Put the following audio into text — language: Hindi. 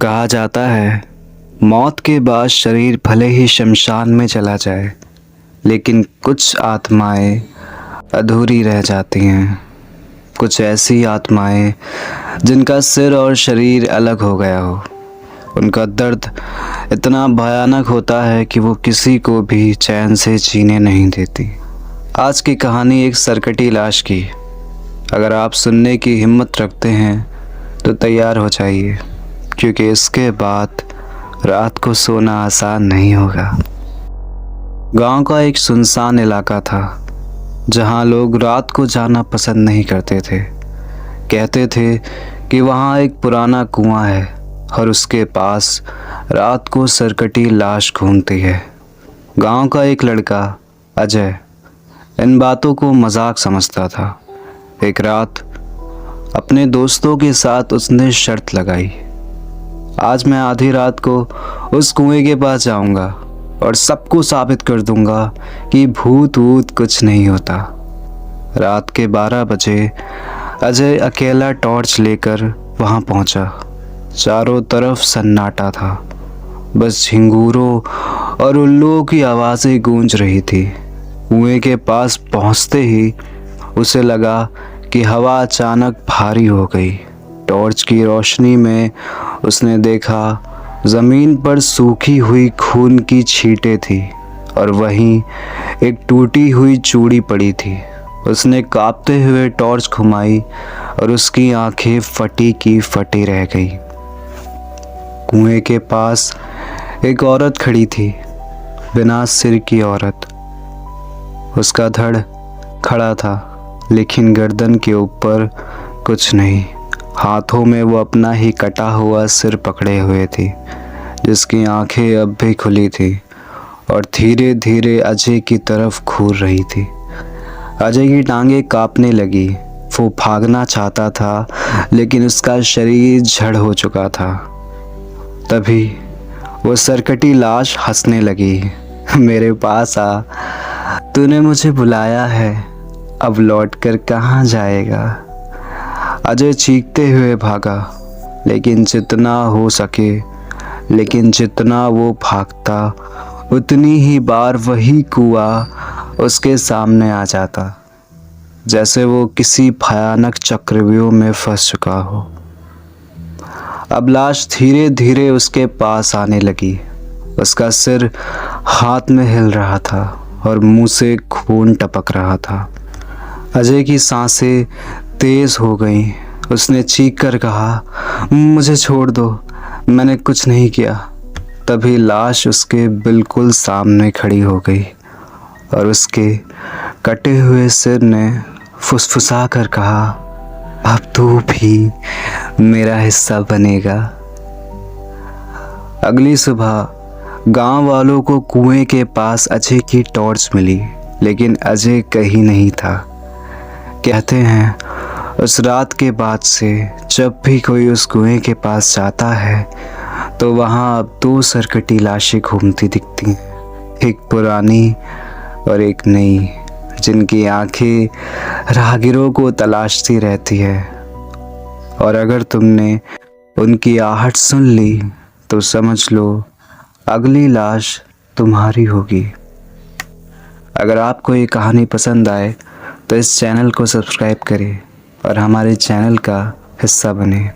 कहा जाता है मौत के बाद शरीर भले ही शमशान में चला जाए, लेकिन कुछ आत्माएं अधूरी रह जाती हैं। कुछ ऐसी आत्माएं जिनका सिर और शरीर अलग हो गया हो। उनका दर्द इतना भयानक होता है कि वो किसी को भी चैन से जीने नहीं देती। आज की कहानी एक सरकटी लाश की। अगर आप सुनने की हिम्मत रखते हैं तो तैयार हो जाइए, क्योंकि इसके बाद रात को सोना आसान नहीं होगा। गांव का एक सुनसान इलाका था जहां लोग रात को जाना पसंद नहीं करते थे। कहते थे कि वहां एक पुराना कुआं है और उसके पास रात को सरकटी लाश घूमती है। गांव का एक लड़का अजय इन बातों को मजाक समझता था। एक रात अपने दोस्तों के साथ उसने शर्त लगाई, आज मैं आधी रात को उस कुएं के पास जाऊंगा और सबको साबित कर दूंगा कि भूत वूत कुछ नहीं होता। रात के 12 बजे अजय अकेला टॉर्च लेकर वहां पहुंचा। चारों तरफ सन्नाटा था, बस झिंगूरों और उल्लुओं की आवाज़ें गूंज रही थी। कुएं के पास पहुंचते ही उसे लगा कि हवा अचानक भारी हो गई। टॉर्च की रोशनी में उसने देखा ज़मीन पर सूखी हुई खून की छींटें थी और वहीं एक टूटी हुई चूड़ी पड़ी थी। उसने कांपते हुए टॉर्च घुमाई और उसकी आंखें फटी की फटी रह गई। कुएं के पास एक औरत खड़ी थी, बिना सिर की औरत। उसका धड़ खड़ा था, लेकिन गर्दन के ऊपर कुछ नहीं। हाथों में वो अपना ही कटा हुआ सिर पकड़े हुए थी, जिसकी आंखें अब भी खुली थी और धीरे धीरे अजय की तरफ घूर रही थी। अजय की टांगें कांपने लगी। वो भागना चाहता था, लेकिन उसका शरीर जड़ हो चुका था। तभी वो सरकटी लाश हंसने लगी। मेरे पास आ, तूने मुझे बुलाया है, अब लौटकर कहाँ जाएगा। अजय चीखते हुए भागा, लेकिन जितना वो भागता उतनी ही बार वही कुआं उसके सामने आ जाता, जैसे वो किसी भयानक चक्रव्यूह में फंस चुका हो। अब लाश धीरे धीरे उसके पास आने लगी। उसका सिर हाथ में हिल रहा था और मुंह से खून टपक रहा था। अजय की सांसें तेज हो गईं। उसने चीख कर कहा, मुझे छोड़ दो, मैंने कुछ नहीं किया। तभी लाश उसके बिल्कुल सामने खड़ी हो गई और उसके कटे हुए सिर ने फुसफुसा कर कहा, अब तू भी मेरा हिस्सा बनेगा। अगली सुबह गांव वालों को कुएं के पास अजय की टॉर्च मिली, लेकिन अजय कहीं नहीं था। कहते हैं उस रात के बाद से जब भी कोई उस कुएं के पास जाता है तो वहाँ अब 2 सरकटी लाशें घूमती दिखती हैं, एक पुरानी और एक नई, जिनकी आंखें राहगीरों को तलाशती रहती है। और अगर तुमने उनकी आहट सुन ली तो समझ लो अगली लाश तुम्हारी होगी। अगर आपको ये कहानी पसंद आए तो इस चैनल को सब्सक्राइब करें और हमारे चैनल का हिस्सा बने।